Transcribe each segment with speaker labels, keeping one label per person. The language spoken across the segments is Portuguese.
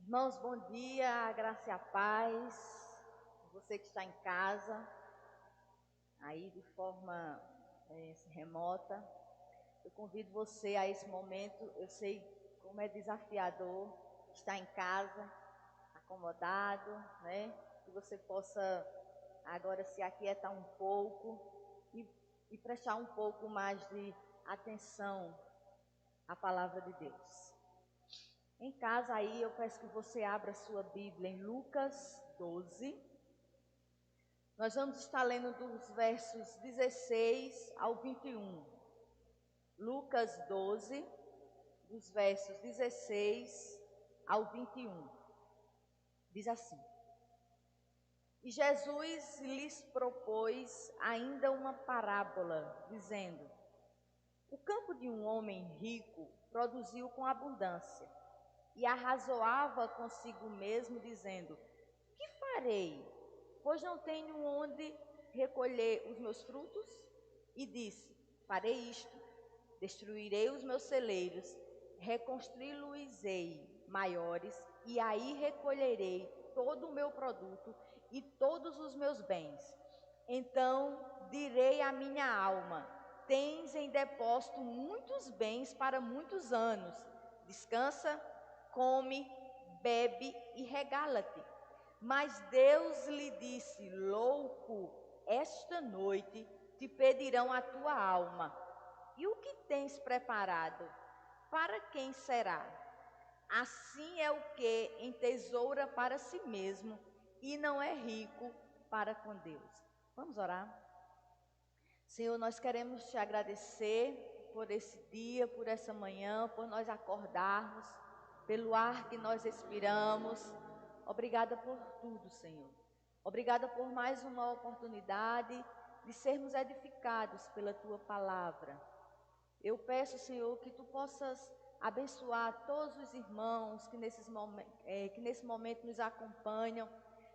Speaker 1: Irmãos, bom dia, a graça e a paz. Você que está em casa, aí de forma remota, eu convido você a esse momento. Eu sei como é desafiador estar em casa, acomodado, né? Que você possa agora se aquietar um pouco e prestar um pouco mais de atenção à palavra de Deus. Em casa aí, eu peço que você abra sua Bíblia em Lucas 12. Nós vamos estar lendo dos versos 16 ao 21. Lucas 12, dos versos 16 ao 21. Diz assim: E Jesus lhes propôs ainda uma parábola, dizendo: O campo de um homem rico produziu com abundância. E arrazoava consigo mesmo, dizendo: Que farei? Pois não tenho onde recolher os meus frutos? E disse: Farei isto: destruirei os meus celeiros, reconstruí-los-ei maiores, e aí recolherei todo o meu produto e todos os meus bens. Então direi à minha alma: Tens em depósito muitos bens para muitos anos. Descansa, come, bebe e regala-te. Mas Deus lhe disse: Louco, esta noite te pedirão a tua alma. E o que tens preparado? Para quem será? Assim é o que entesoura para si mesmo e não é rico para com Deus. Vamos orar? Senhor, nós queremos te agradecer por esse dia, por essa manhã, por nós acordarmos, pelo ar que nós respiramos. Obrigada por tudo, Senhor. Obrigada por mais uma oportunidade de sermos edificados pela Tua palavra. Eu peço, Senhor, que Tu possas abençoar todos os irmãos que nesse momento nos acompanham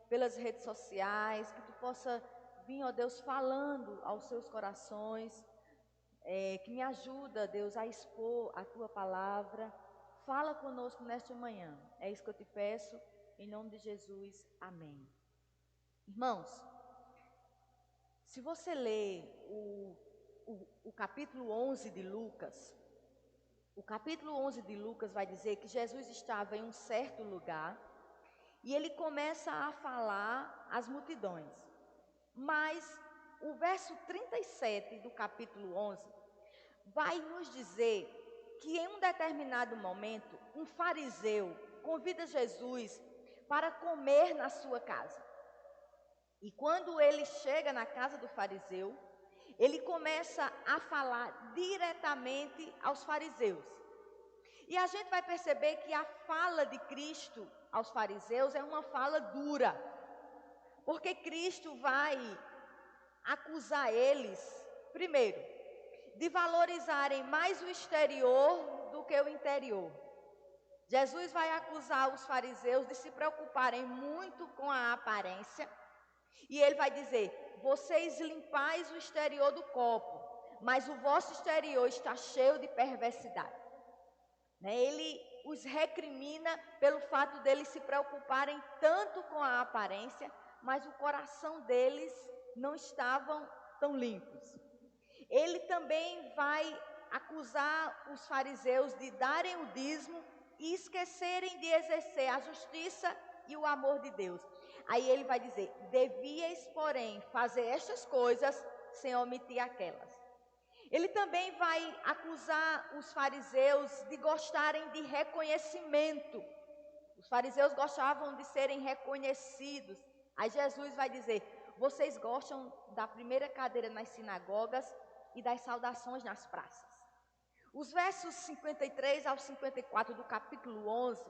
Speaker 1: pelas redes sociais, que Tu possa vir, ó Deus, falando aos seus corações, que me ajuda, Deus, a expor a Tua palavra. Fala conosco nesta manhã. É isso que eu te peço, em nome de Jesus. Amém. Irmãos, se você ler o capítulo 11 de Lucas, o capítulo 11 de Lucas vai dizer que Jesus estava em um certo lugar e ele começa a falar às multidões. Mas o verso 37 do capítulo 11 vai nos dizer que em um determinado momento, um fariseu convida Jesus para comer na sua casa. E quando ele chega na casa do fariseu, ele começa a falar diretamente aos fariseus. E a gente vai perceber que a fala de Cristo aos fariseus é uma fala dura, porque Cristo vai acusar eles, primeiro, de valorizarem mais o exterior do que o interior. Jesus vai acusar os fariseus de se preocuparem muito com a aparência, e ele vai dizer: vocês limpais o exterior do copo, mas o vosso exterior está cheio de perversidade. Ele os recrimina pelo fato deles se preocuparem tanto com a aparência, mas o coração deles não estavam tão limpos. Ele também vai acusar os fariseus de darem o dízimo e esquecerem de exercer a justiça e o amor de Deus. Aí ele vai dizer: devíeis, porém, fazer estas coisas sem omitir aquelas. Ele também vai acusar os fariseus de gostarem de reconhecimento. Os fariseus gostavam de serem reconhecidos. Aí Jesus vai dizer: vocês gostam da primeira cadeira nas sinagogas e das saudações nas praças. Os versos 53 ao 54 do capítulo 11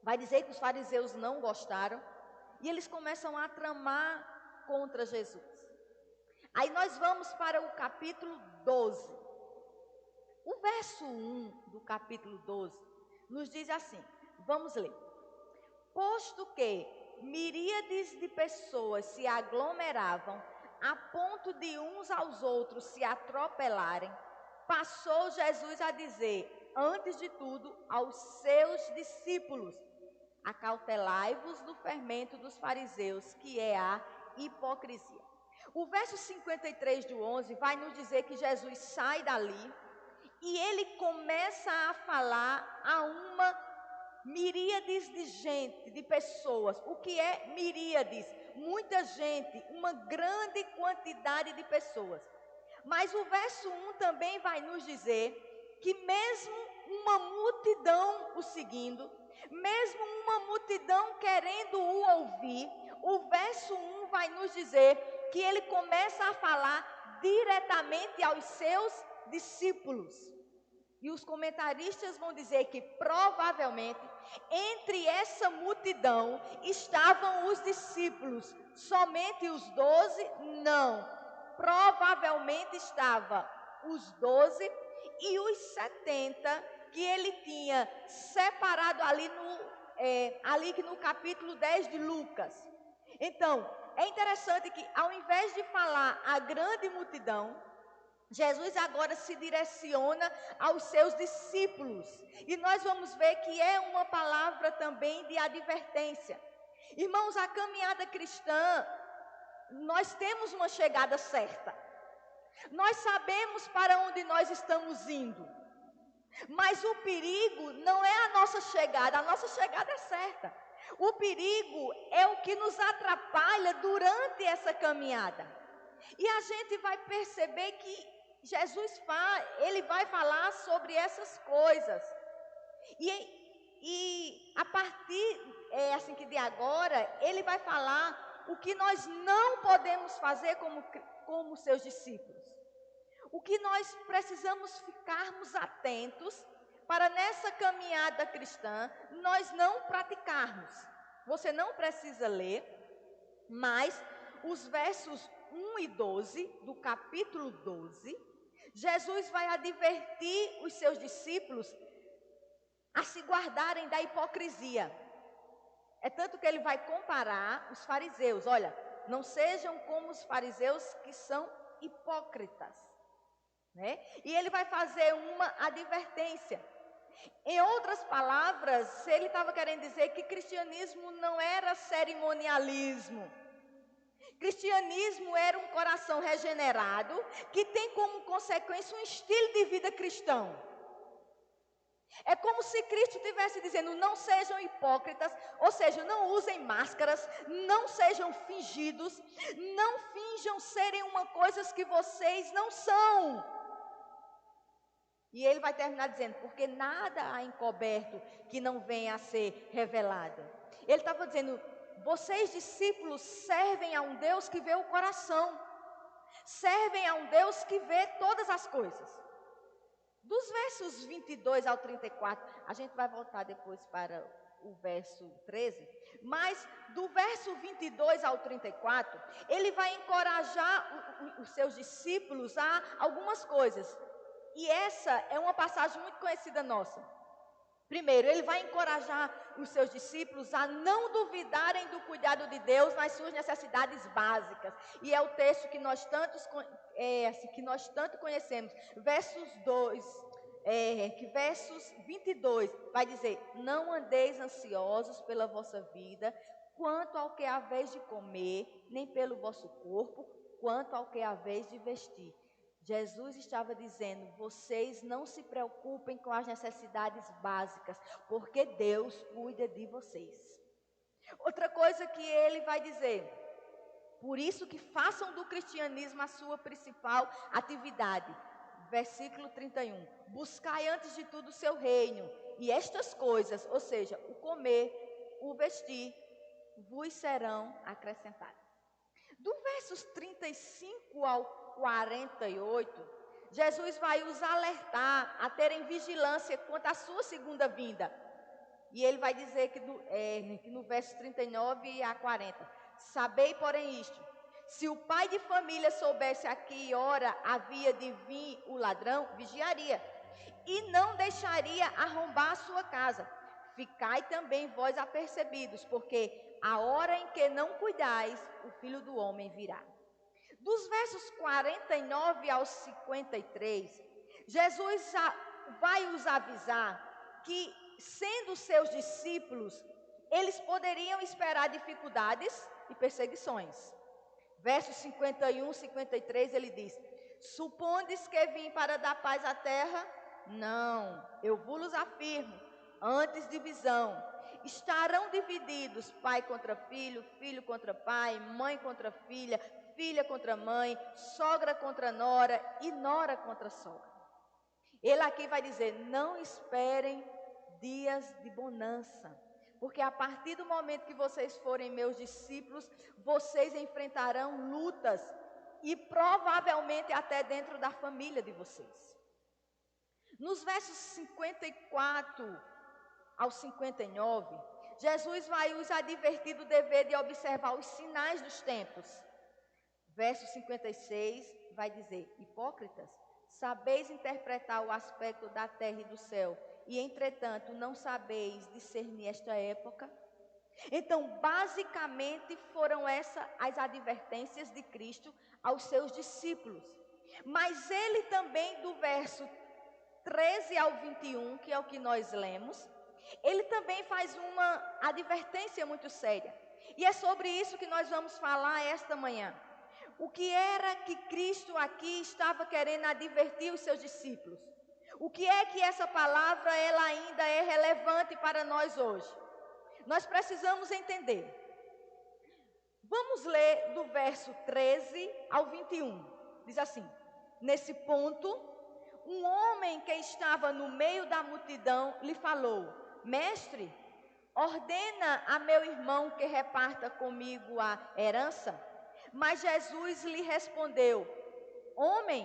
Speaker 1: vai dizer que os fariseus não gostaram e eles começam a tramar contra Jesus. Aí nós vamos para o capítulo 12. O verso 1 do capítulo 12 nos diz assim, vamos ler. Posto que miríades de pessoas se aglomeravam a ponto de uns aos outros se atropelarem, passou Jesus a dizer, antes de tudo, aos seus discípulos: acautelai-vos do fermento dos fariseus, que é a hipocrisia. O verso 53 do 11 vai nos dizer que Jesus sai dali e ele começa a falar a uma miríades de gente, de pessoas. O que é miríades? Muita gente, uma grande quantidade de pessoas. Mas o verso 1 também vai nos dizer que mesmo uma multidão o seguindo, mesmo uma multidão querendo o ouvir, o verso 1 vai nos dizer que ele começa a falar diretamente aos seus discípulos. E os comentaristas vão dizer que provavelmente entre essa multidão estavam os discípulos, somente os 12? Não. Provavelmente estavam os 12 e os 70 que ele tinha separado ali no capítulo 10 de Lucas. Então, é interessante que ao invés de falar a grande multidão, Jesus agora se direciona aos seus discípulos. E nós vamos ver que é uma palavra também de advertência. Irmãos, a caminhada cristã, nós temos uma chegada certa. Nós sabemos para onde nós estamos indo. Mas o perigo não é a nossa chegada é certa. O perigo é o que nos atrapalha durante essa caminhada. E a gente vai perceber que Jesus ele vai falar sobre essas coisas. E a partir assim que de agora, ele vai falar o que nós não podemos fazer como seus discípulos. O que nós precisamos ficarmos atentos para nessa caminhada cristã nós não praticarmos. Você não precisa ler, mas os versos 1 e 12 do capítulo 12, Jesus vai advertir os seus discípulos a se guardarem da hipocrisia. É tanto que ele vai comparar os fariseus. Olha, não sejam como os fariseus que são hipócritas, né? E ele vai fazer uma advertência. Em outras palavras, ele estava querendo dizer que cristianismo não era cerimonialismo. Cristianismo era um coração regenerado que tem como consequência um estilo de vida cristão. É como se Cristo estivesse dizendo, não sejam hipócritas, ou seja, não usem máscaras, não sejam fingidos, não finjam serem uma coisa que vocês não são. E ele vai terminar dizendo, porque nada há encoberto que não venha a ser revelado. Ele estava dizendo, vocês discípulos servem a um Deus que vê o coração, servem a um Deus que vê todas as coisas. Dos versos 22 ao 34, a gente vai voltar depois para o verso 13, mas do verso 22 ao 34, ele vai encorajar os seus discípulos a algumas coisas. E essa é uma passagem muito conhecida nossa. Primeiro, ele vai encorajar os seus discípulos a não duvidarem do cuidado de Deus nas suas necessidades básicas. E é o texto que nós tanto conhecemos. Versos 22 vai dizer, não andeis ansiosos pela vossa vida, quanto ao que haveis de comer, nem pelo vosso corpo, quanto ao que haveis de vestir. Jesus estava dizendo, vocês não se preocupem com as necessidades básicas, porque Deus cuida de vocês. Outra coisa que ele vai dizer, por isso que façam do cristianismo a sua principal atividade. Versículo 31, buscai antes de tudo o seu reino, e estas coisas, ou seja, o comer, o vestir, vos serão acrescentadas. Do versos 35 ao 48, Jesus vai os alertar a terem vigilância quanto à sua segunda vinda. E ele vai dizer que no verso 39 a 40, sabei, porém, isto, se o pai de família soubesse a que hora havia de vir o ladrão, vigiaria, e não deixaria arrombar a sua casa. Ficai também vós apercebidos, porque a hora em que não cuidais, o Filho do Homem virá. Dos versos 49 ao 53, Jesus vai os avisar que, sendo seus discípulos, eles poderiam esperar dificuldades e perseguições. Versos 51, 53, ele diz: supondes que vim para dar paz à terra? Não, eu vos afirmo, antes divisão. Estarão divididos pai contra filho, filho contra pai, mãe contra filha, filha contra mãe, sogra contra nora e nora contra sogra. Ele aqui vai dizer: não esperem dias de bonança, porque a partir do momento que vocês forem meus discípulos, vocês enfrentarão lutas e provavelmente até dentro da família de vocês. Nos versos 54 ao 59, Jesus vai os advertir do dever de observar os sinais dos tempos. Verso 56 vai dizer: hipócritas, sabeis interpretar o aspecto da terra e do céu, e entretanto não sabeis discernir esta época? Então, basicamente, foram essas as advertências de Cristo aos seus discípulos. Mas ele também, do verso 13 ao 21, que é o que nós lemos, ele também faz uma advertência muito séria. E é sobre isso que nós vamos falar esta manhã. O que era que Cristo aqui estava querendo advertir os seus discípulos? O que é que essa palavra ela ainda é relevante para nós hoje? Nós precisamos entender. Vamos ler do verso 13 ao 21. Diz assim: nesse ponto, um homem que estava no meio da multidão lhe falou: mestre, ordena a meu irmão que reparta comigo a herança. Mas Jesus lhe respondeu: homem,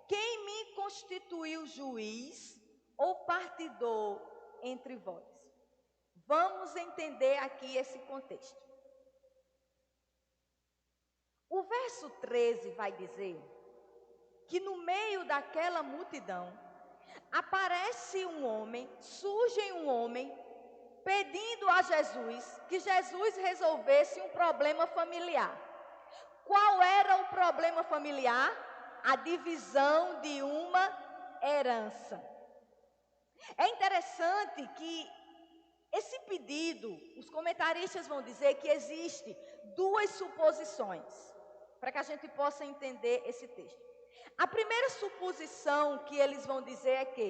Speaker 1: quem me constituiu juiz ou partidor entre vós? Vamos entender aqui esse contexto. O verso 13 vai dizer que no meio daquela multidão aparece um homem, surge um homem pedindo a Jesus que Jesus resolvesse um problema familiar. Qual era o problema familiar? A divisão de uma herança. É interessante que esse pedido, os comentaristas vão dizer que existe duas suposições, para que a gente possa entender esse texto. A primeira suposição que eles vão dizer é que,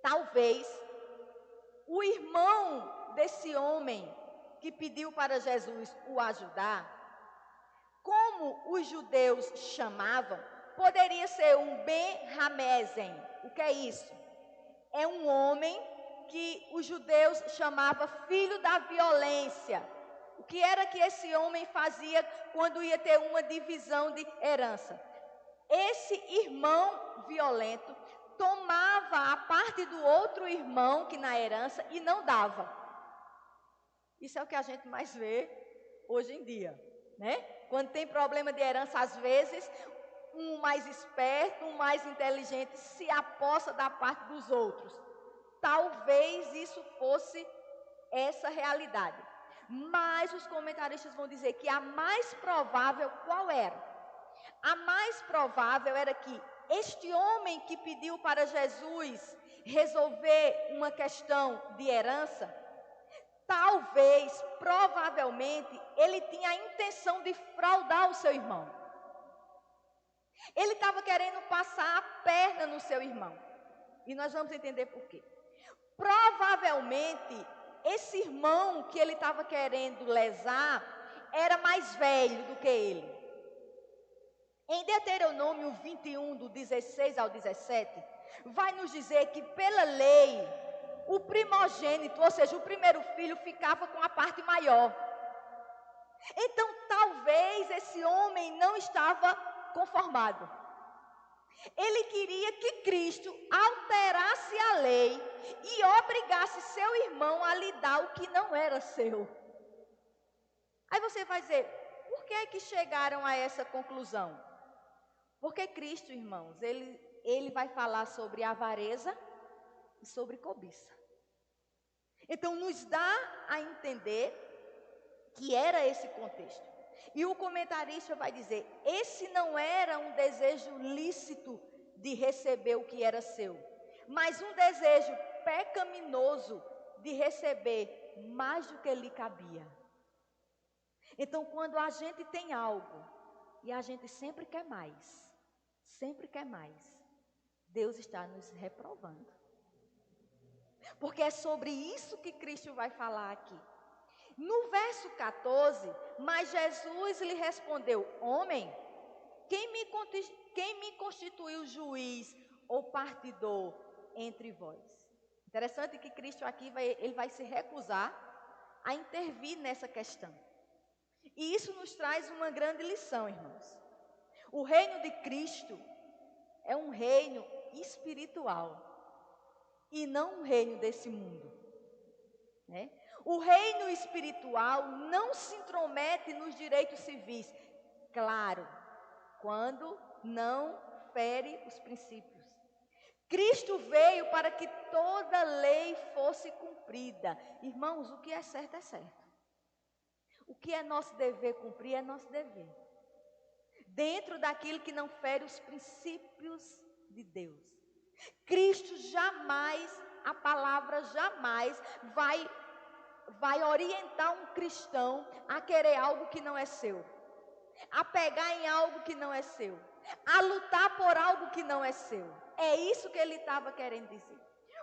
Speaker 1: talvez, o irmão desse homem que pediu para Jesus o ajudar, como os judeus chamavam, poderia ser um Ben-Hamesen. O que é isso? É um homem que os judeus chamavam filho da violência. O que era que esse homem fazia quando ia ter uma divisão de herança? Esse irmão violento tomava a parte do outro irmão que na herança e não dava. Isso é o que a gente mais vê hoje em dia, né? Quando tem problema de herança, às vezes, um mais esperto, um mais inteligente se apossa da parte dos outros. Talvez isso fosse essa realidade. Mas os comentaristas vão dizer que a mais provável qual era? A mais provável era que este homem que pediu para Jesus resolver uma questão de herança, talvez, provavelmente, ele tinha a intenção de fraudar o seu irmão. Ele estava querendo passar a perna no seu irmão. E nós vamos entender por quê. Provavelmente, esse irmão que ele estava querendo lesar era mais velho do que ele. Em Deuteronômio 21, do 16 ao 17, vai nos dizer que pela lei, o primogênito, ou seja, o primeiro filho, ficava com a parte maior. Então, talvez esse homem não estava conformado. Ele queria que Cristo alterasse a lei e obrigasse seu irmão a lhe dar o que não era seu. Aí você vai dizer, por que é que chegaram a essa conclusão? Porque Cristo, irmãos, ele vai falar sobre avareza e sobre cobiça. Então, nos dá a entender que era esse contexto. E o comentarista vai dizer, esse não era um desejo lícito de receber o que era seu, mas um desejo pecaminoso de receber mais do que lhe cabia. Então, quando a gente tem algo e a gente sempre quer mais, Deus está nos reprovando. Porque é sobre isso que Cristo vai falar aqui. No verso 14, mas Jesus lhe respondeu: homem, quem me constituiu juiz ou partidor entre vós? Interessante que Cristo aqui ele vai se recusar a intervir nessa questão. E isso nos traz uma grande lição, irmãos. O reino de Cristo é um reino espiritual e não um reino desse mundo, né? O reino espiritual não se intromete nos direitos civis, claro, quando não fere os princípios. Cristo veio para que toda lei fosse cumprida. Irmãos, o que é certo é certo. O que é nosso dever cumprir é nosso dever. Dentro daquilo que não fere os princípios de Deus. Cristo jamais, a palavra jamais vai orientar um cristão a querer algo que não é seu. A pegar em algo que não é seu. A lutar por algo que não é seu. É isso que ele estava querendo dizer.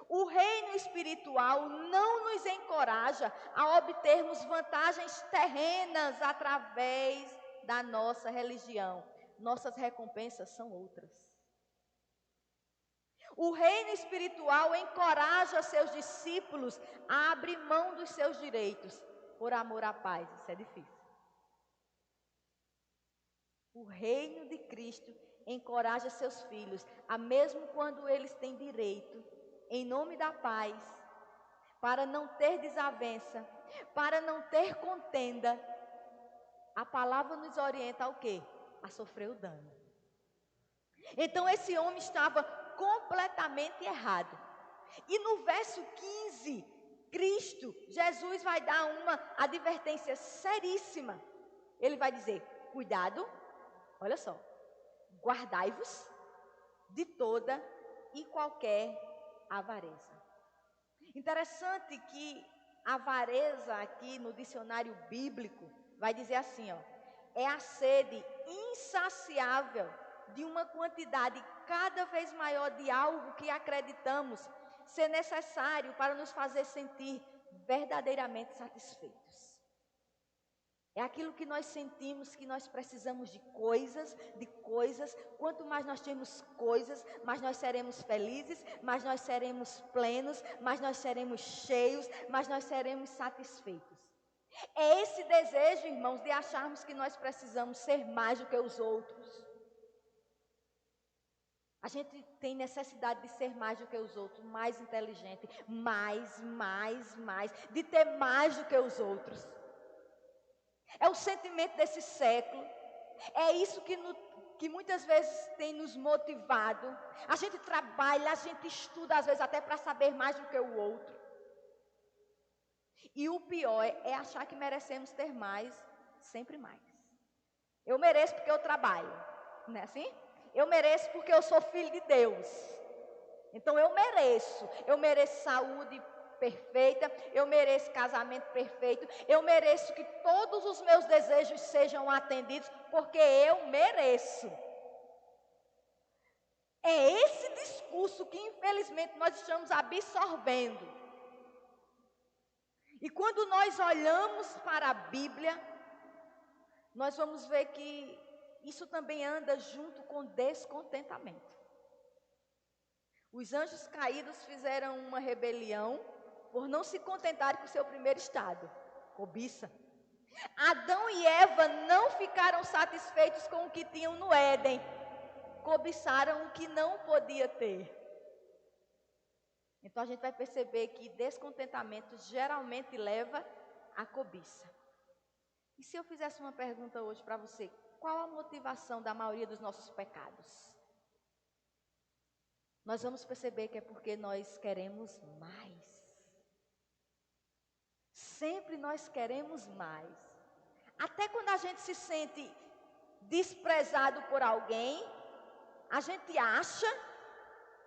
Speaker 1: O reino espiritual não nos encoraja a obtermos vantagens terrenas através da nossa religião. Nossas recompensas são outras. O reino espiritual encoraja seus discípulos a abrir mão dos seus direitos por amor à paz. Isso é difícil. O reino de Cristo encoraja seus filhos a, mesmo quando eles têm direito, em nome da paz, para não ter desavença, para não ter contenda, a palavra nos orienta ao quê? A sofrer o dano. Então esse homem estava completamente errado. E no verso 15, Jesus vai dar uma advertência seríssima. Ele vai dizer: cuidado, olha só, guardai-vos de toda e qualquer avareza. Interessante que avareza aqui no dicionário bíblico vai dizer assim, ó, é a sede insaciável de uma quantidade cada vez maior de algo que acreditamos ser necessário para nos fazer sentir verdadeiramente satisfeitos. É aquilo que nós sentimos que nós precisamos de coisas. Quanto mais nós temos coisas, mais nós seremos felizes, mais nós seremos plenos, mais nós seremos cheios, mais nós seremos satisfeitos. É esse desejo, irmãos, de acharmos que nós precisamos ser mais do que os outros. A gente tem necessidade de ser mais do que os outros, mais inteligente, mais, de ter mais do que os outros. É o sentimento desse século. É isso que muitas vezes tem nos motivado. A gente trabalha, a gente estuda, às vezes até para saber mais do que o outro. E o pior é achar que merecemos ter mais, sempre mais. Eu mereço porque eu trabalho, não é assim? Eu mereço porque eu sou filho de Deus. Então eu mereço saúde perfeita, eu mereço casamento perfeito, eu mereço que todos os meus desejos sejam atendidos, porque eu mereço. É esse discurso que infelizmente nós estamos absorvendo. E quando nós olhamos para a Bíblia, nós vamos ver que isso também anda junto com descontentamento. Os anjos caídos fizeram uma rebelião por não se contentarem com o seu primeiro estado, cobiça. Adão e Eva não ficaram satisfeitos com o que tinham no Éden, cobiçaram o que não podia ter. Então a gente vai perceber que descontentamento geralmente leva à cobiça. E se eu fizesse uma pergunta hoje para você, qual a motivação da maioria dos nossos pecados? Nós vamos perceber que é porque nós queremos mais. Sempre nós queremos mais. Até quando a gente se sente desprezado por alguém, a gente acha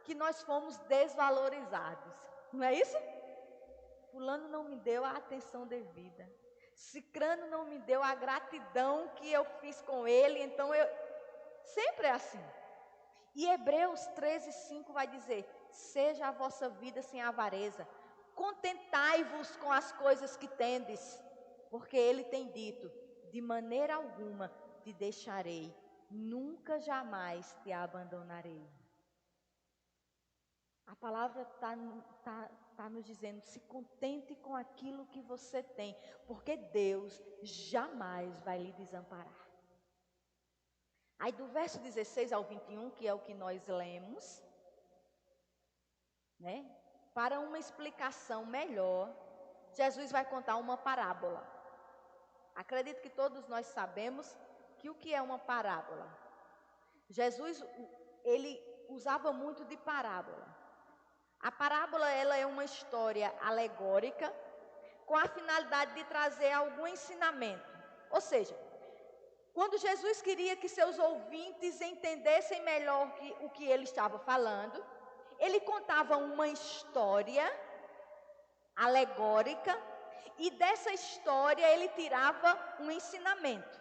Speaker 1: que nós fomos desvalorizados. Não é isso? fulano não me deu a atenção devida. Cicrano não me deu a gratidão que eu fiz com ele, então eu... Sempre é assim. E Hebreus 13:5 vai dizer: seja a vossa vida sem avareza, contentai-vos com as coisas que tendes, porque ele tem dito: de maneira alguma te deixarei, nunca jamais te abandonarei. A palavra está nos dizendo: se contente com aquilo que você tem, porque Deus jamais vai lhe desamparar. Aí do verso 16 ao 21, que é o que nós lemos, né? Para uma explicação melhor, Jesus vai contar uma parábola. Acredito que todos nós sabemos que o que é uma parábola. Jesus, ele usava muito de parábola. A parábola, ela é uma história alegórica com a finalidade de trazer algum ensinamento. Ou seja, quando Jesus queria que seus ouvintes entendessem melhor o que ele estava falando, ele contava uma história alegórica e dessa história ele tirava um ensinamento.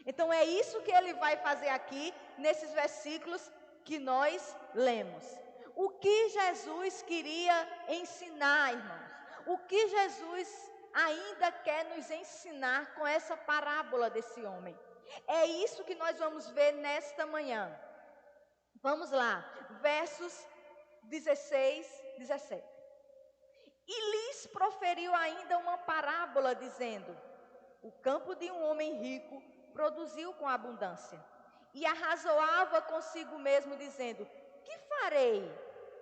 Speaker 1: Então é isso que ele vai fazer aqui nesses versículos que nós lemos. O que Jesus queria ensinar, irmãos? O que Jesus ainda quer nos ensinar com essa parábola desse homem? É isso que nós vamos ver nesta manhã. Vamos lá, versos 16, 17. E lhes proferiu ainda uma parábola, dizendo: o campo de um homem rico produziu com abundância. E arrazoava consigo mesmo, dizendo: que farei,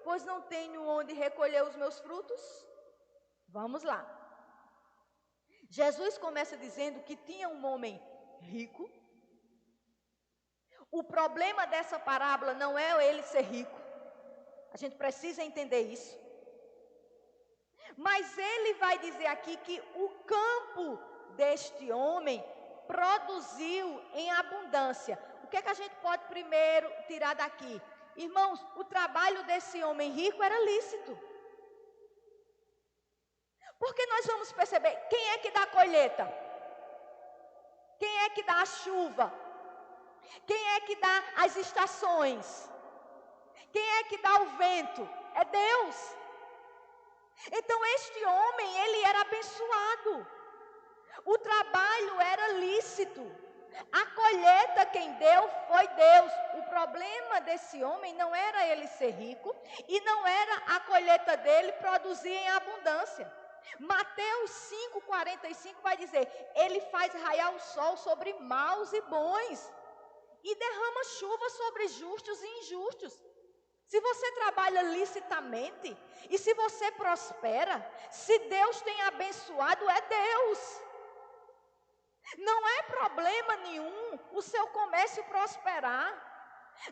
Speaker 1: pois não tenho onde recolher os meus frutos? Vamos lá. Jesus começa dizendo que tinha um homem rico. O problema dessa parábola não é ele ser rico. A gente precisa entender isso. Mas ele vai dizer aqui que o campo deste homem produziu em abundância. O que é que a gente pode primeiro tirar daqui? Irmãos, o trabalho desse homem rico era lícito. Porque nós vamos perceber, quem é que dá a colheita? Quem é que dá a chuva? Quem é que dá as estações? Quem é que dá o vento? É Deus. Então este homem, ele era abençoado. O trabalho era lícito. A colheita quem deu foi Deus. O problema desse homem não era ele ser rico e não era a colheita dele produzir em abundância. Mateus 5,45 vai dizer: ele faz raiar o sol sobre maus e bons e derrama chuva sobre justos e injustos. Se você trabalha licitamente e se você prospera, se Deus tem abençoado, é Deus. Não é problema nenhum o seu comércio prosperar.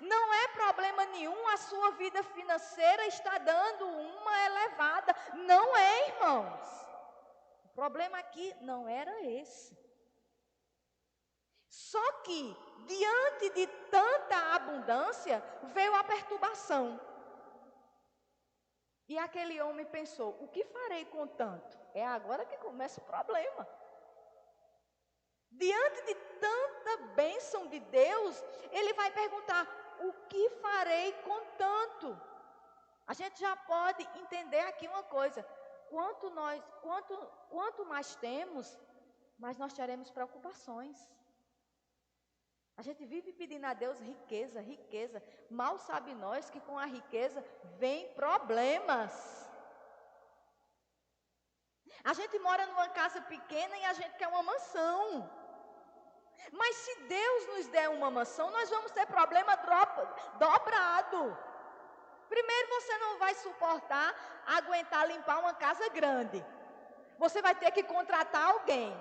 Speaker 1: Não é problema nenhum a sua vida financeira estar dando uma elevada. Não é, irmãos. O problema aqui não era esse. Só que, diante de tanta abundância, veio a perturbação. E aquele homem pensou: o que farei com tanto? É agora que começa o problema. Diante de tanta bênção de Deus, ele vai perguntar: o que farei com tanto? A gente já pode entender aqui uma coisa: quanto mais temos, mais nós teremos preocupações. A gente vive pedindo a Deus riqueza, riqueza. Mal sabe nós que com a riqueza vem problemas. A gente mora numa casa pequena e a gente quer uma mansão. Mas se Deus nos der uma mansão, nós vamos ter problema dobrado. Primeiro, você não vai suportar aguentar limpar uma casa grande. Você vai ter que contratar alguém.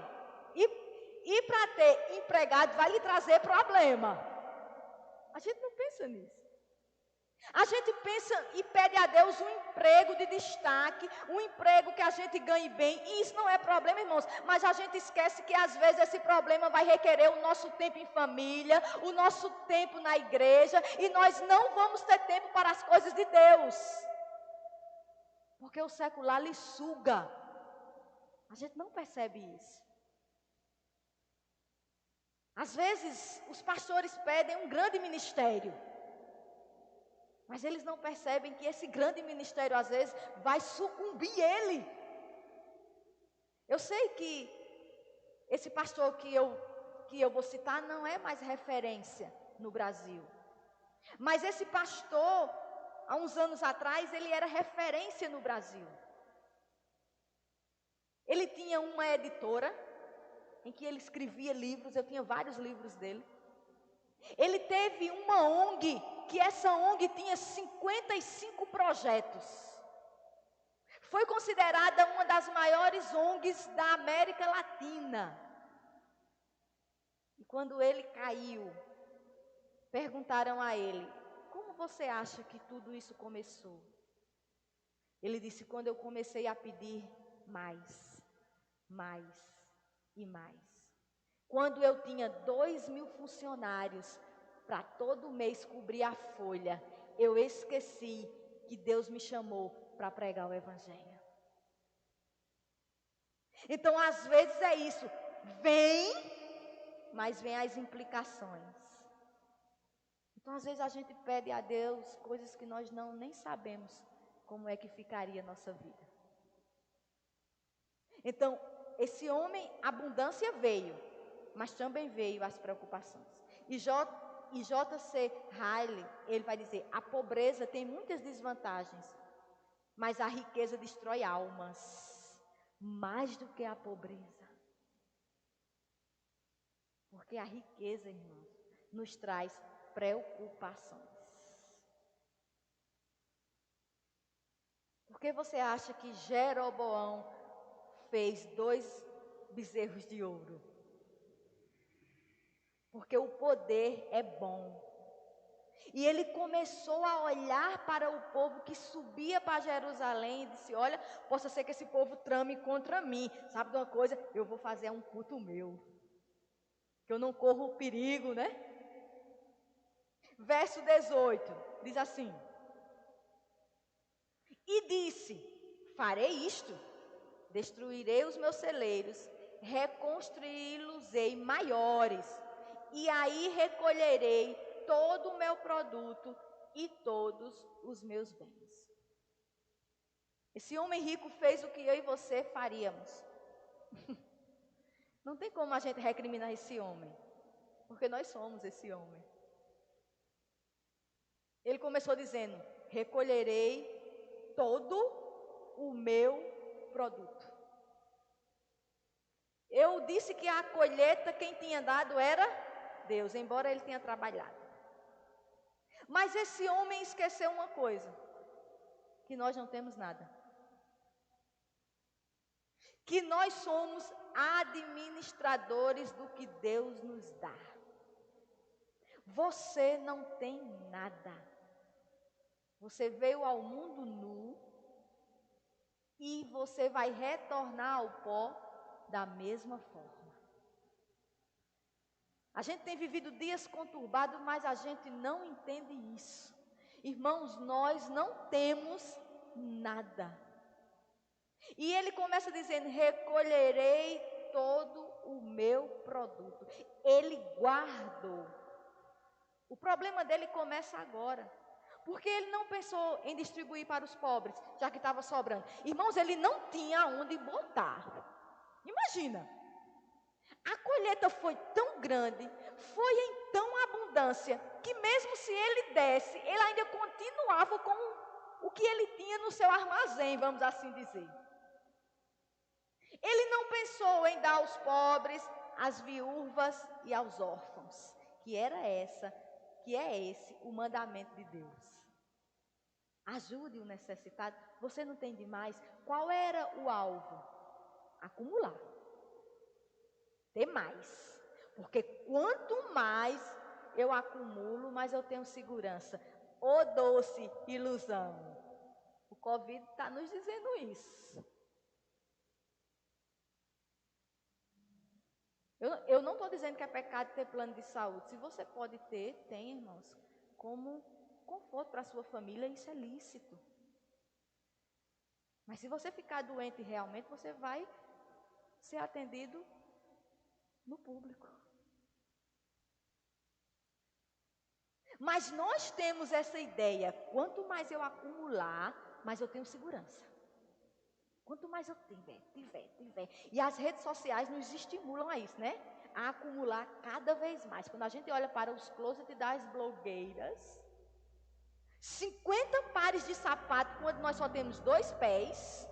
Speaker 1: E para ter empregado vai lhe trazer problema. A gente não pensa nisso. A gente pensa e pede a Deus um emprego de destaque, um emprego que a gente ganhe bem, e isso não é problema, irmãos, mas a gente esquece que às vezes esse problema vai requerer o nosso tempo em família, o nosso tempo na igreja, e nós não vamos ter tempo para as coisas de Deus, porque o secular lhe suga. A gente não percebe isso. Às vezes, os pastores pedem um grande ministério, mas eles não percebem que esse grande ministério, às vezes, vai sucumbir ele. Eu sei que esse pastor que eu vou citar não é mais referência no Brasil. Mas esse pastor, há uns anos atrás, ele era referência no Brasil. Ele tinha uma editora, em que ele escrevia livros, eu tinha vários livros dele. Ele teve uma ONG, que essa ONG tinha 55 projetos. Foi considerada uma das maiores ONGs da América Latina. E quando ele caiu, perguntaram a ele: como você acha que tudo isso começou? Ele disse: quando eu comecei a pedir mais e mais. Quando eu tinha 2.000 funcionários para todo mês cobrir a folha, eu esqueci que Deus me chamou para pregar o Evangelho. Então, às vezes é isso. Vem, mas vem as implicações. Então, às vezes a gente pede a Deus coisas que nós nem sabemos como é que ficaria a nossa vida. Então, esse homem, abundância veio, mas também veio as preocupações. E J.C. Ryle, ele vai dizer: a pobreza tem muitas desvantagens, mas a riqueza destrói almas, mais do que a pobreza. Porque a riqueza, irmãos, nos traz preocupações. Por que você acha que Jeroboão fez 2 bezerros de ouro? Porque o poder é bom. E ele começou a olhar para o povo que subia para Jerusalém e disse: olha, possa ser que esse povo trame contra mim. Sabe de uma coisa? Eu vou fazer um culto meu, que eu não corro perigo, né? Verso 18, diz assim: e disse: farei isto, destruirei os meus celeiros, reconstruí-los-ei maiores, e aí recolherei todo o meu produto e todos os meus bens. Esse homem rico fez o que eu e você faríamos. Não tem como a gente recriminar esse homem, porque nós somos esse homem. Ele começou dizendo: recolherei todo o meu produto. Eu disse que a colheita quem tinha dado era Deus, embora ele tenha trabalhado. Mas esse homem esqueceu uma coisa: que nós não temos nada. Que nós somos administradores do que Deus nos dá. Você não tem nada. Você veio ao mundo nu e você vai retornar ao pó da mesma forma. A gente tem vivido dias conturbados, mas a gente não entende isso. Irmãos, nós não temos nada. E ele começa dizendo: recolherei todo o meu produto. Ele guardou. O problema dele começa agora. Porque ele não pensou em distribuir para os pobres, já que estava sobrando. Irmãos, ele não tinha onde botar. Imagina. A colheita foi tão grande, foi em tão abundância, que mesmo se ele desse, ele ainda continuava com o que ele tinha no seu armazém, vamos assim dizer. Ele não pensou em dar aos pobres, às viúvas e aos órfãos, que é esse o mandamento de Deus. Ajude o necessitado. Você não tem demais. Qual era o alvo? Acumular. Ter mais. Porque quanto mais eu acumulo, mais eu tenho segurança. Ô doce ilusão. O Covid está nos dizendo isso. Eu não estou dizendo que é pecado ter plano de saúde. Se você pode ter, tem, irmãos. Como conforto para a sua família, isso é lícito. Mas se você ficar doente realmente, você vai ser atendido no público. Mas nós temos essa ideia, quanto mais eu acumular, mais eu tenho segurança. Quanto mais eu tiver. E as redes sociais nos estimulam a isso, né? A acumular cada vez mais. Quando a gente olha para os closets das blogueiras, 50 pares de sapato, quando nós só temos 2 pés,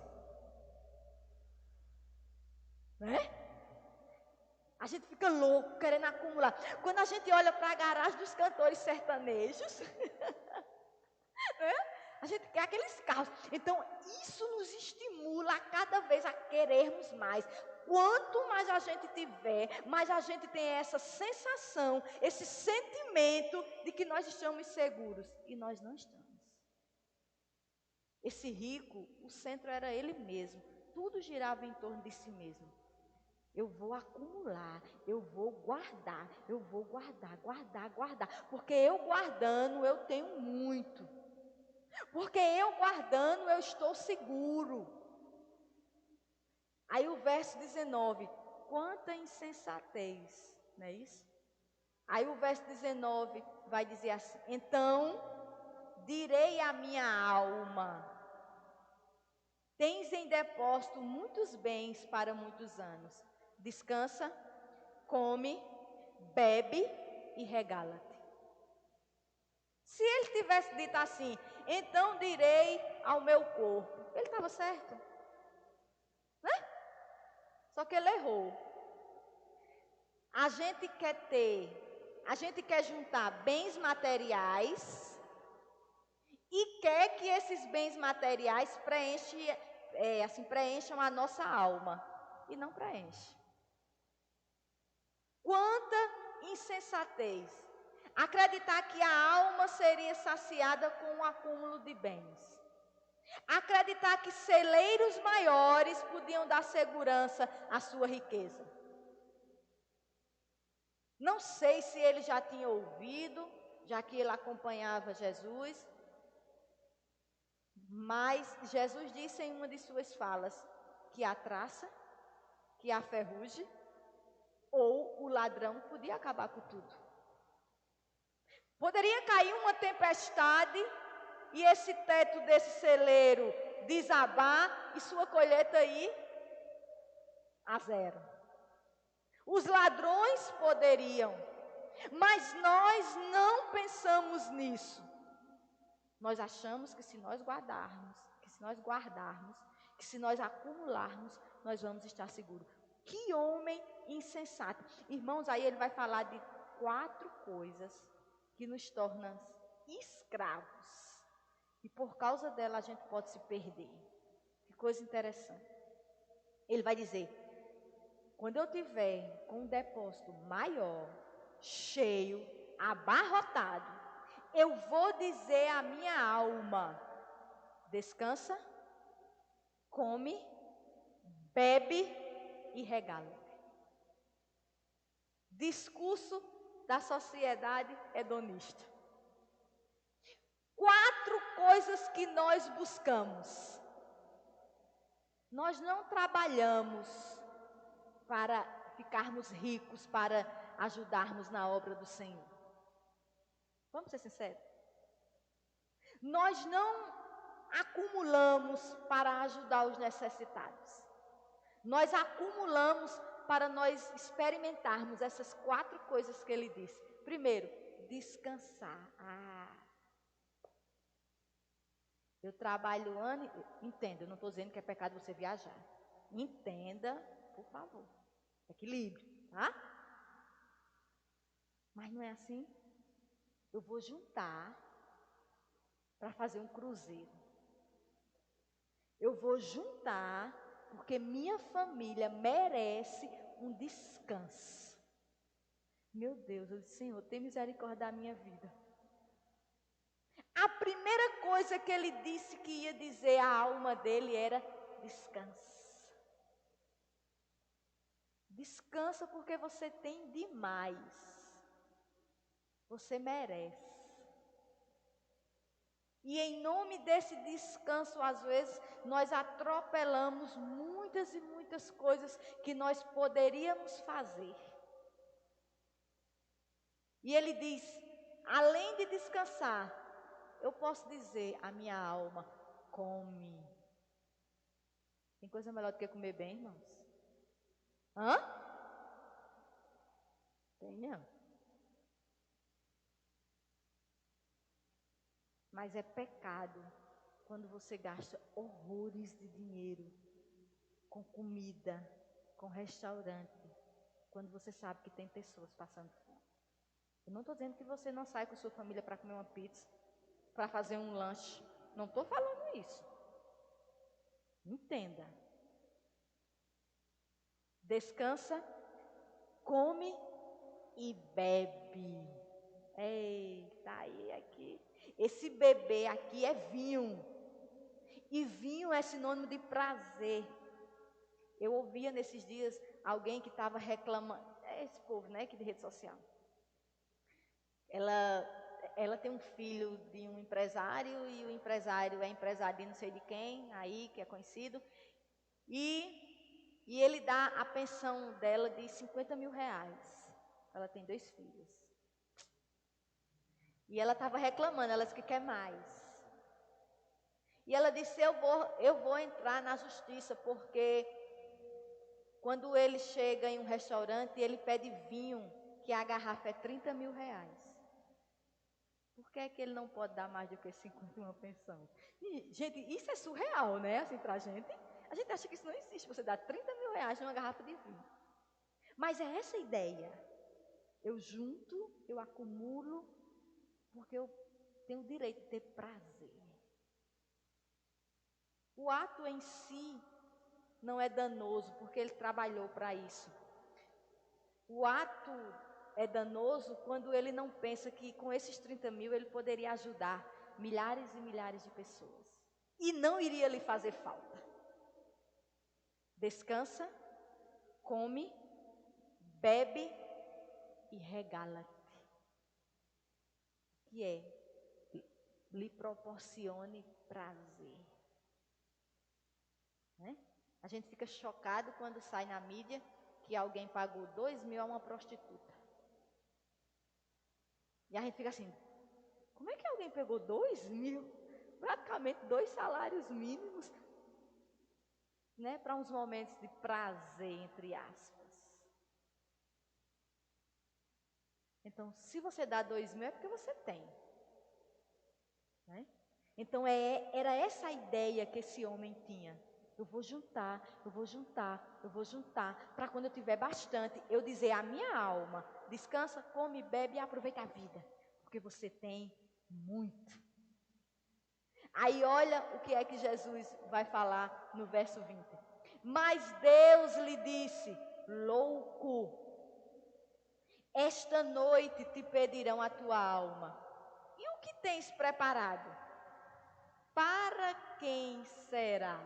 Speaker 1: né? A gente fica louco, querendo acumular. Quando a gente olha para a garagem dos cantores sertanejos, né? A gente quer aqueles carros. Então, isso nos estimula a cada vez a querermos mais. Quanto mais a gente tiver, mais a gente tem essa sensação, esse sentimento de que nós estamos seguros. E nós não estamos. Esse rico, o centro era ele mesmo. Tudo girava em torno de si mesmo. Eu vou acumular, eu vou guardar, guardar. Porque eu guardando, eu tenho muito. Porque eu guardando, eu estou seguro. Aí o verso 19, quanta insensatez, não é isso? Aí o verso 19 vai dizer assim, então direi à minha alma, tens em depósito muitos bens para muitos anos. Descansa, come, bebe e regala-te. Se ele tivesse dito assim, então direi ao meu corpo, ele estava certo, né? Só que ele errou. A gente quer juntar bens materiais e quer que esses bens materiais preencham a nossa alma. E não preenche. Quanta insensatez. Acreditar que a alma seria saciada com o acúmulo de bens. Acreditar que celeiros maiores podiam dar segurança à sua riqueza. Não sei se ele já tinha ouvido, já que ele acompanhava Jesus, mas Jesus disse em uma de suas falas que a traça, que a ferrugem ou o ladrão podia acabar com tudo. Poderia cair uma tempestade e esse teto desse celeiro desabar e sua colheita ir a zero. Os ladrões poderiam, mas nós não pensamos nisso. Nós achamos que se nós guardarmos, que se nós acumularmos, nós vamos estar seguros. Que homem insensato. Irmãos, aí ele vai falar de 4 coisas que nos tornam escravos. E por causa dela a gente pode se perder. Que coisa interessante. Ele vai dizer, quando eu tiver com um depósito maior, cheio, abarrotado, eu vou dizer à minha alma, descansa, come, bebe e regala. Discurso da sociedade hedonista. 4 coisas que nós buscamos. Nós não trabalhamos para ficarmos ricos, para ajudarmos na obra do Senhor. Vamos ser sinceros. Nós não acumulamos para ajudar os necessitados. Nós acumulamos para nós experimentarmos essas 4 coisas que ele disse. Primeiro, descansar. Eu trabalho entenda, eu não estou dizendo que é pecado você viajar. Entenda, por favor. Equilíbrio, tá? Mas não é assim. Eu vou juntar para fazer um cruzeiro. Eu vou juntar porque minha família merece um descanso. Meu Deus, eu disse, Senhor, tem misericórdia da minha vida. A primeira coisa que ele disse que ia dizer à alma dele era descansa. Descansa porque você tem demais. Você merece. E em nome desse descanso, às vezes, nós atropelamos muitas e muitas coisas que nós poderíamos fazer. E ele diz, além de descansar, eu posso dizer à minha alma, come. Tem coisa melhor do que comer bem, irmãos? Hã? Tem não. Mas é pecado quando você gasta horrores de dinheiro com comida, com restaurante, quando você sabe que tem pessoas passando fome. Eu não estou dizendo que você não sai com sua família para comer uma pizza, para fazer um lanche. Não estou falando isso. Entenda. Descansa, come e bebe. Eita, aí aqui. Esse beber aqui é vinho. E vinho é sinônimo de prazer. Eu ouvia nesses dias alguém que estava reclamando. É esse povo, né, aqui de rede social. Ela tem um filho de um empresário e o empresário é empresário de não sei de quem, aí que é conhecido. E ele dá a pensão dela de 50 mil reais. Ela tem 2 filhos. E ela estava reclamando, ela disse que quer mais. E ela disse, eu vou entrar na justiça, porque quando ele chega em um restaurante, ele pede vinho, que a garrafa é 30 mil reais. Por que é que ele não pode dar mais do que 50 uma pensão? E, gente, isso é surreal, né? Assim, pra gente. A gente acha que isso não existe, você dá 30 mil reais numa garrafa de vinho. Mas é essa a ideia. Eu junto, eu acumulo, porque eu tenho o direito de ter prazer. O ato em si não é danoso, porque ele trabalhou para isso. O ato é danoso quando ele não pensa que com esses 30 mil ele poderia ajudar milhares e milhares de pessoas. E não iria lhe fazer falta. Descansa, come, bebe e regala-te. Que é, lhe proporcione prazer. Né? A gente fica chocado quando sai na mídia que alguém pagou 2 mil a uma prostituta. E a gente fica assim, como é que alguém pegou 2 mil? Praticamente 2 salários mínimos, né? Para uns momentos de prazer, entre aspas. Então, se você dá 2 mil, é porque você tem. Né? Então, era essa a ideia que esse homem tinha. Eu vou juntar, eu vou juntar, eu vou juntar, para quando eu tiver bastante, eu dizer à minha alma, descansa, come, bebe e aproveita a vida, porque você tem muito. Aí olha o que é que Jesus vai falar no verso 20. Mas Deus lhe disse, louco, esta noite te pedirão a tua alma. E o que tens preparado? Para quem será?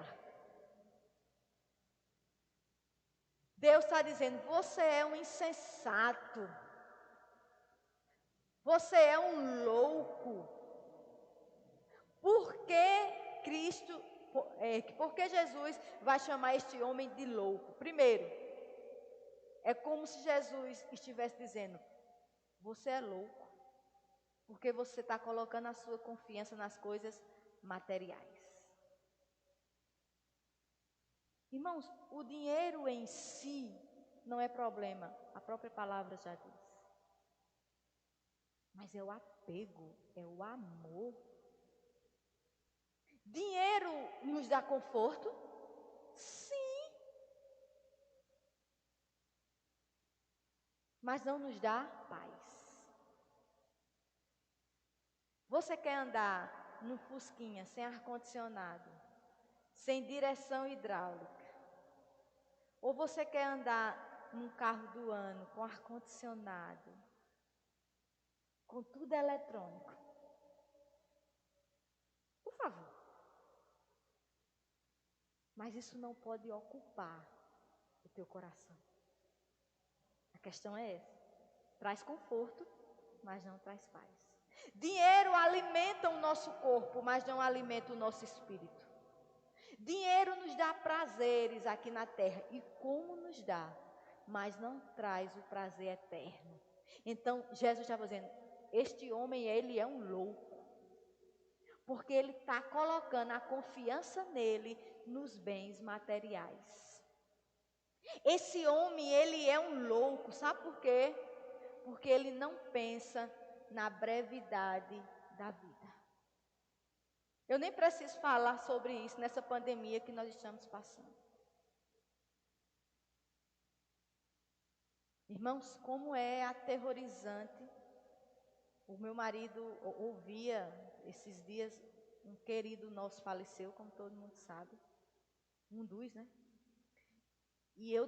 Speaker 1: Deus está dizendo, você é um insensato. Você é um louco. Por que porque Jesus vai chamar este homem de louco? Primeiro, é como se Jesus estivesse dizendo, você é louco, porque você está colocando a sua confiança nas coisas materiais. Irmãos, o dinheiro em si não é problema, a própria palavra já diz. Mas é o apego, é o amor. Dinheiro nos dá conforto? Sim. Mas não nos dá paz. Você quer andar no Fusquinha sem ar-condicionado, sem direção hidráulica? Ou você quer andar num carro do ano com ar-condicionado, com tudo eletrônico? Por favor. Mas isso não pode ocupar o teu coração. A questão é essa. Traz conforto, mas não traz paz. Dinheiro alimentam o nosso corpo, mas não alimentam o nosso espírito. Dinheiro nos dá prazeres aqui na terra, e como nos dá, mas não traz o prazer eterno. Então, Jesus estava dizendo, este homem, ele é um louco, porque ele está colocando a confiança nele nos bens materiais. Esse homem, ele é um louco, sabe por quê? Porque ele não pensa na brevidade da vida. Eu nem preciso falar sobre isso nessa pandemia que nós estamos passando. Irmãos, como é aterrorizante. O meu marido ouvia esses dias, um querido nosso faleceu, como todo mundo sabe. Um dos, né? E eu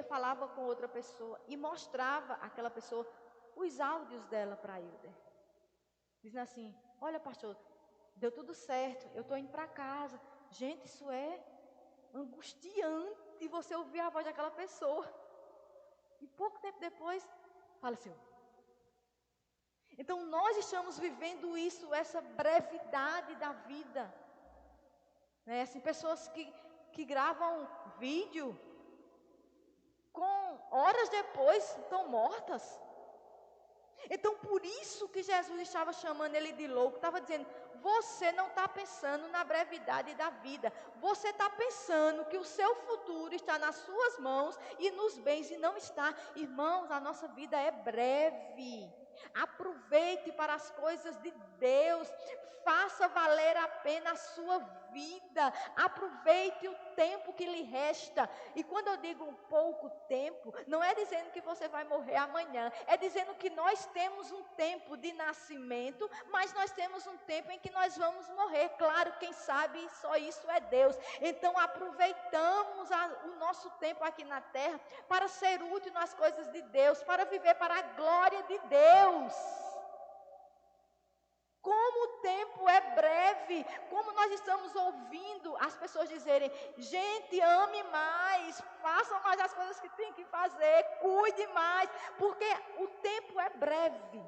Speaker 1: falava com outra pessoa e mostrava àquela pessoa os áudios dela para Hilder. Dizendo assim, olha pastor, deu tudo certo, eu estou indo para casa. Gente, isso é angustiante você ouvir a voz daquela pessoa. E pouco tempo depois, faleceu. Então nós estamos vivendo isso, essa brevidade da vida. Né? Assim, pessoas que gravam vídeo, com horas depois estão mortas. Então por isso que Jesus estava chamando ele de louco, estava dizendo, você não está pensando na brevidade da vida, você está pensando que o seu futuro está nas suas mãos e nos bens, e não está. Irmãos, a nossa vida é breve. Aproveite para as coisas de Deus, faça valer a pena a sua vida, aproveite o tempo que lhe resta. E quando eu digo um pouco tempo, não é dizendo que você vai morrer amanhã, é dizendo que nós temos um tempo de nascimento, mas nós temos um tempo em que nós vamos morrer. Claro, quem sabe só isso é Deus. Então aproveitamos o nosso tempo aqui na terra para ser útil nas coisas de Deus, para viver para a glória de Deus. Como o tempo é breve, como nós estamos ouvindo as pessoas dizerem, gente, ame mais, façam mais as coisas que tem que fazer, cuide mais, porque o tempo é breve.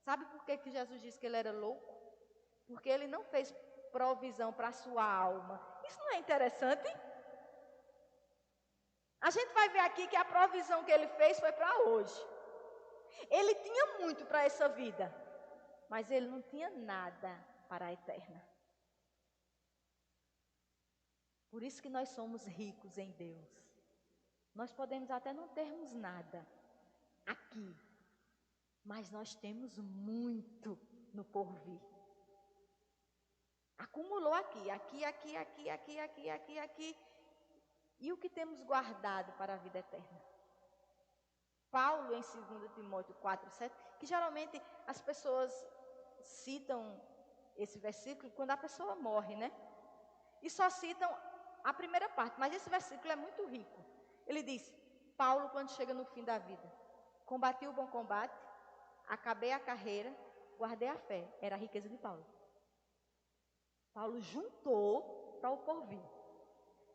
Speaker 1: Sabe por que Jesus disse que ele era louco? Porque ele não fez provisão para a sua alma. Isso não é interessante? A gente vai ver aqui que a provisão que ele fez foi para hoje. Ele tinha muito para essa vida, mas ele não tinha nada para a eterna. Por isso que nós somos ricos em Deus. Nós podemos até não termos nada aqui, mas nós temos muito no porvir. Acumulou aqui. E o que temos guardado para a vida eterna? Paulo, em 2 Timóteo 4:7, que geralmente as pessoas citam esse versículo quando a pessoa morre, né? E só citam a primeira parte, mas esse versículo é muito rico. Ele diz, Paulo, quando chega no fim da vida, combati o bom combate, acabei a carreira, guardei a fé. Era a riqueza de Paulo. Paulo juntou para o porvir.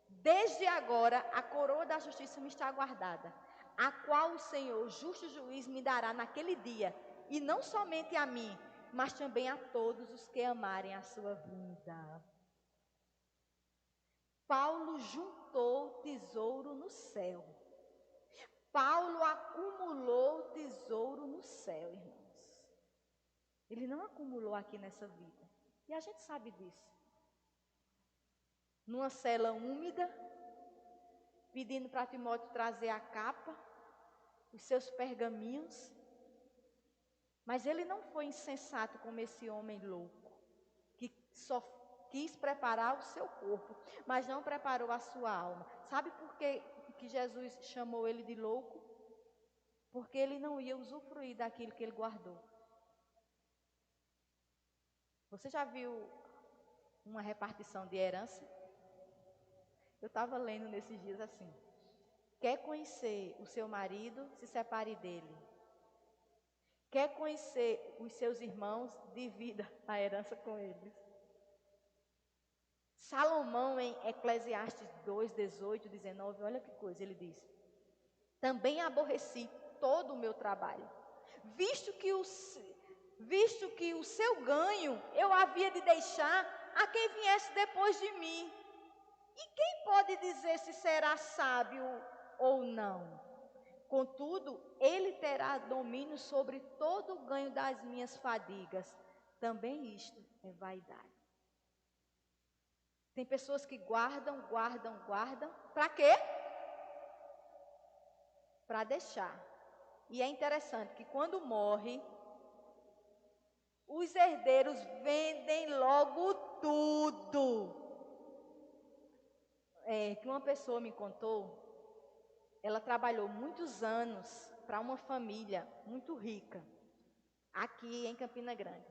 Speaker 1: Desde agora, a coroa da justiça me está guardada, a qual o Senhor, justo juiz, me dará naquele dia, e não somente a mim, mas também a todos os que amarem a sua vinda. Paulo juntou tesouro no céu. Paulo acumulou tesouro no céu, irmãos. Ele não acumulou aqui nessa vida. E a gente sabe disso. Numa cela úmida, pedindo para Timóteo trazer a capa, os seus pergaminhos. Mas ele não foi insensato como esse homem louco, que só quis preparar o seu corpo, mas não preparou a sua alma. Sabe por que Jesus chamou ele de louco? Porque ele não ia usufruir daquilo que ele guardou. Você já viu uma repartição de herança? Eu estava lendo nesses dias assim. Quer conhecer o seu marido? Se separe dele. Quer conhecer os seus irmãos? Divida a herança com eles. Salomão, em Eclesiastes 2, 18, 19, olha que coisa, ele diz. Também aborreci todo o meu trabalho. visto que o seu ganho eu havia de deixar a quem viesse depois de mim. E quem pode dizer se será sábio ou não? Contudo, ele terá domínio sobre todo o ganho das minhas fadigas. Também isto é vaidade. Tem pessoas que guardam. Para quê? Para deixar. E é interessante que quando morre, os herdeiros vendem logo tudo. Que uma pessoa me contou, ela trabalhou muitos anos para uma família muito rica, aqui em Campina Grande.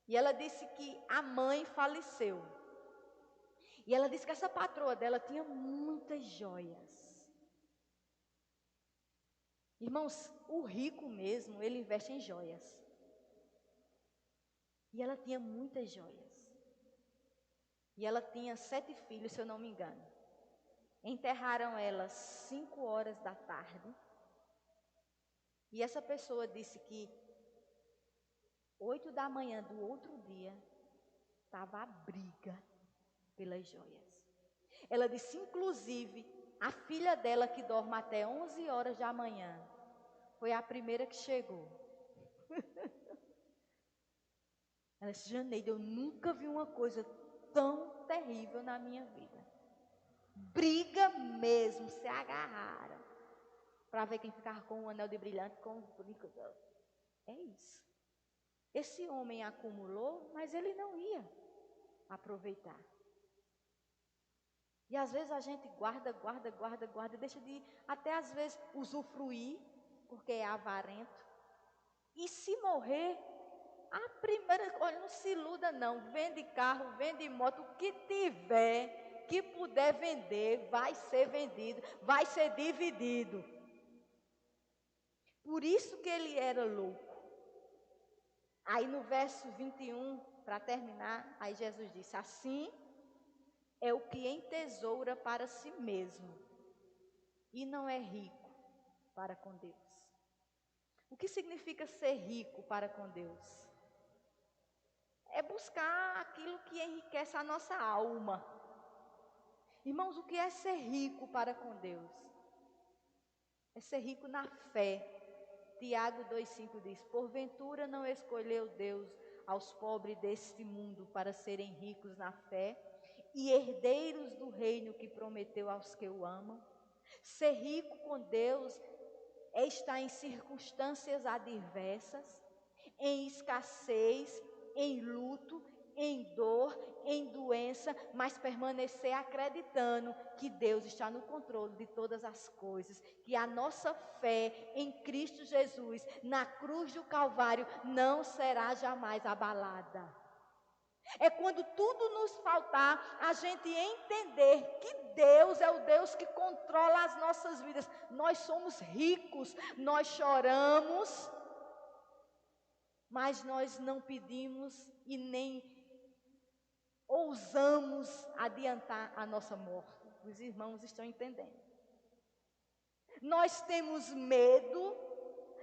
Speaker 1: E ela disse que a mãe faleceu. E ela disse que essa patroa dela tinha muitas joias. Irmãos, o rico mesmo, ele investe em joias. E ela tinha muitas joias. E ela tinha 7 filhos, se eu não me engano. Enterraram ela 5 horas da tarde. E essa pessoa disse que 8 da manhã do outro dia, estava a briga pelas joias. Ela disse, inclusive, a filha dela, que dorme até 11 horas da manhã, foi a primeira que chegou. Ela disse, Janeide, eu nunca vi uma coisa tão terrível na minha vida. Briga mesmo, se agarraram. Para ver quem ficava com um anel de brilhante, com um brinco. É isso. Esse homem acumulou, mas ele não ia aproveitar. E às vezes a gente guarda, deixa de até às vezes usufruir, porque é avarento. E se morrer, a primeira, olha, não se iluda não, vende carro, vende moto, o que tiver, que puder vender, vai ser vendido, vai ser dividido. Por isso que ele era louco. Aí no verso 21, para terminar, aí Jesus disse, assim é o que entesoura para si mesmo e não é rico para com Deus. O que significa ser rico para com Deus? É buscar aquilo que enriquece a nossa alma. Irmãos, o que é ser rico para com Deus? É ser rico na fé. Tiago 2,5 diz, porventura não escolheu Deus aos pobres deste mundo para serem ricos na fé e herdeiros do reino que prometeu aos que o amam? Ser rico com Deus é estar em circunstâncias adversas, em escassez, em luto, em dor, em doença, mas permanecer acreditando que Deus está no controle de todas as coisas, que a nossa fé em Cristo Jesus, na cruz do Calvário, não será jamais abalada. É quando tudo nos faltar, a gente entender que Deus é o Deus que controla as nossas vidas. Nós somos ricos, nós choramos, mas nós não pedimos e nem ousamos adiantar a nossa morte. Os irmãos estão entendendo. Nós temos medo,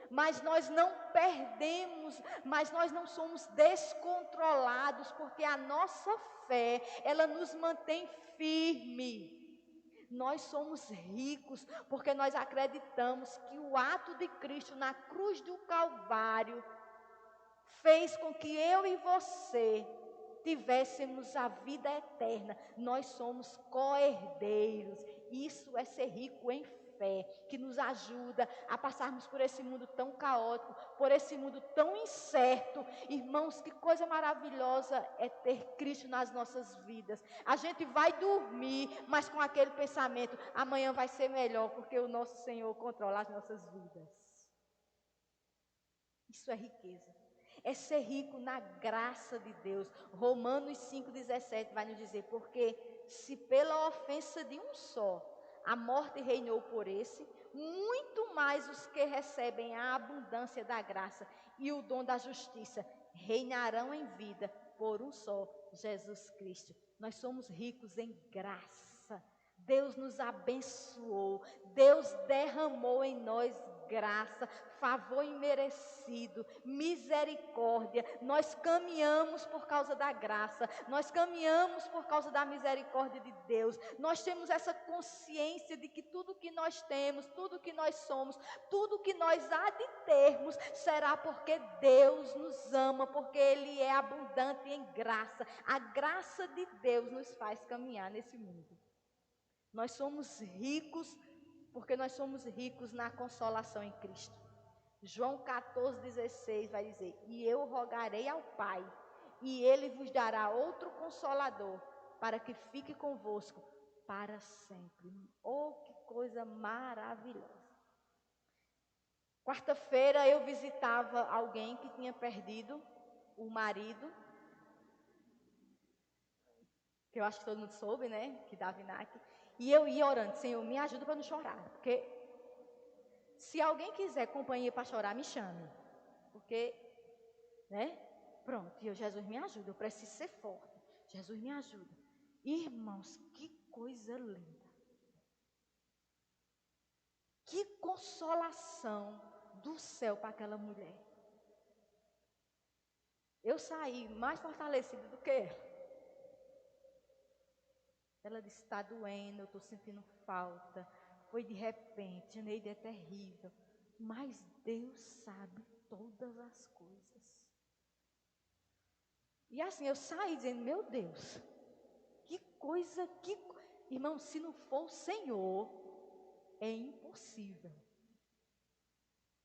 Speaker 1: mas nós não perdemos, mas nós não somos descontrolados, porque a nossa fé, ela nos mantém firme. Nós somos ricos, porque nós acreditamos que o ato de Cristo na cruz do Calvário fez com que eu e você tivéssemos a vida eterna. Nós somos co-herdeiros. Isso é ser rico em fé, que nos ajuda a passarmos por esse mundo tão caótico, por esse mundo tão incerto. Irmãos, que coisa maravilhosa é ter Cristo nas nossas vidas. A gente vai dormir, mas com aquele pensamento, amanhã vai ser melhor, porque o nosso Senhor controla as nossas vidas. Isso é riqueza. É ser rico na graça de Deus. Romanos 5,17 vai nos dizer, porque se pela ofensa de um só a morte reinou por esse, muito mais os que recebem a abundância da graça e o dom da justiça reinarão em vida por um só, Jesus Cristo. Nós somos ricos em graça. Deus nos abençoou. Deus derramou em nós graça, favor imerecido, misericórdia. Nós caminhamos por causa da graça, nós caminhamos por causa da misericórdia de Deus. Nós temos essa consciência de que tudo que nós temos, tudo que nós somos, tudo que nós há de termos, será porque Deus nos ama, porque Ele é abundante em graça. A graça de Deus nos faz caminhar nesse mundo. Nós somos ricos, porque nós somos ricos na consolação em Cristo. João 14,16 vai dizer: e eu rogarei ao Pai, e Ele vos dará outro Consolador, para que fique convosco para sempre. Oh, que coisa maravilhosa! Quarta-feira eu visitava alguém que tinha perdido o marido, que eu acho que todo mundo soube, né, que Davinac. E eu ia orando: Senhor, me ajuda para não chorar, porque se alguém quiser companhia para chorar, me chame, porque, né, pronto, e eu, Jesus, me ajuda, eu preciso ser forte, Jesus, me ajuda. Irmãos, que coisa linda, que consolação do céu para aquela mulher. Eu saí mais fortalecida do que ela. Ela disse: está doendo, eu estou sentindo falta, foi de repente, Neide, é terrível, mas Deus sabe todas as coisas. E assim, eu saí dizendo: meu Deus, que coisa, irmão, se não for o Senhor, é impossível.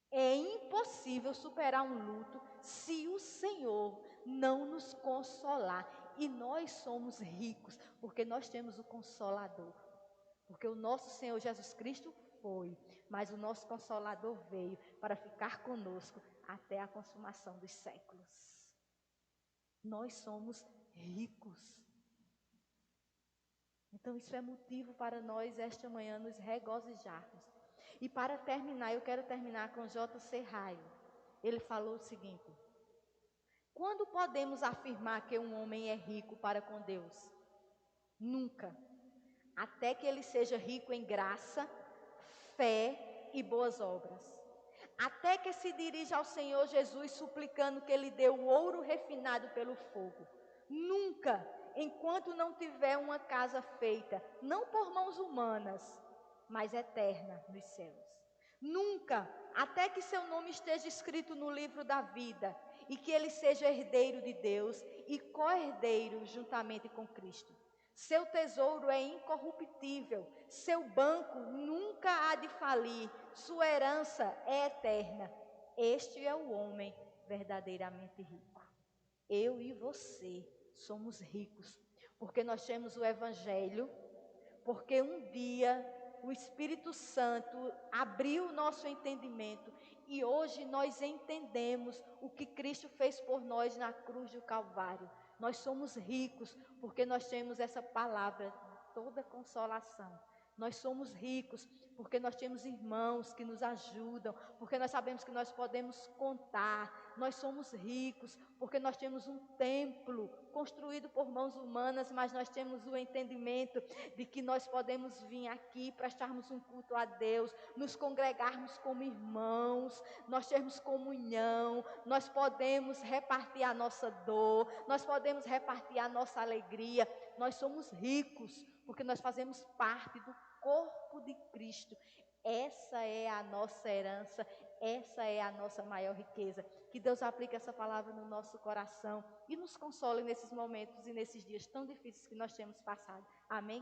Speaker 1: É impossível superar um luto se o Senhor não nos consolar. E nós somos ricos, porque nós temos o Consolador. Porque o nosso Senhor Jesus Cristo foi, mas o nosso Consolador veio para ficar conosco até a consumação dos séculos. Nós somos ricos. Então isso é motivo para nós esta manhã nos regozijarmos. E para terminar, eu quero terminar com J.C. Ryle. Ele falou o seguinte: quando podemos afirmar que um homem é rico para com Deus? Nunca. Até que ele seja rico em graça, fé e boas obras. Até que se dirija ao Senhor Jesus suplicando que Ele dê o ouro refinado pelo fogo. Nunca, enquanto não tiver uma casa feita, não por mãos humanas, mas eterna nos céus. Nunca, até que seu nome esteja escrito no livro da vida e que ele seja herdeiro de Deus e co-herdeiro juntamente com Cristo. Seu tesouro é incorruptível, seu banco nunca há de falir, sua herança é eterna. Este é o homem verdadeiramente rico. Eu e você somos ricos, porque nós temos o Evangelho, porque um dia o Espírito Santo abriu o nosso entendimento e hoje nós entendemos o que Cristo fez por nós na cruz do Calvário. Nós somos ricos porque nós temos essa palavra de toda consolação. Nós somos ricos porque nós temos irmãos que nos ajudam, porque nós sabemos que nós podemos contar. Nós somos ricos porque nós temos um templo construído por mãos humanas, mas nós temos o entendimento de que nós podemos vir aqui, prestarmos um culto a Deus, nos congregarmos como irmãos, nós termos comunhão, nós podemos repartir a nossa dor, nós podemos repartir a nossa alegria. Nós somos ricos porque nós fazemos parte do corpo de Cristo. Essa é a nossa herança, essa é a nossa maior riqueza. Que Deus aplique essa palavra no nosso coração e nos console nesses momentos e nesses dias tão difíceis que nós temos passado. Amém?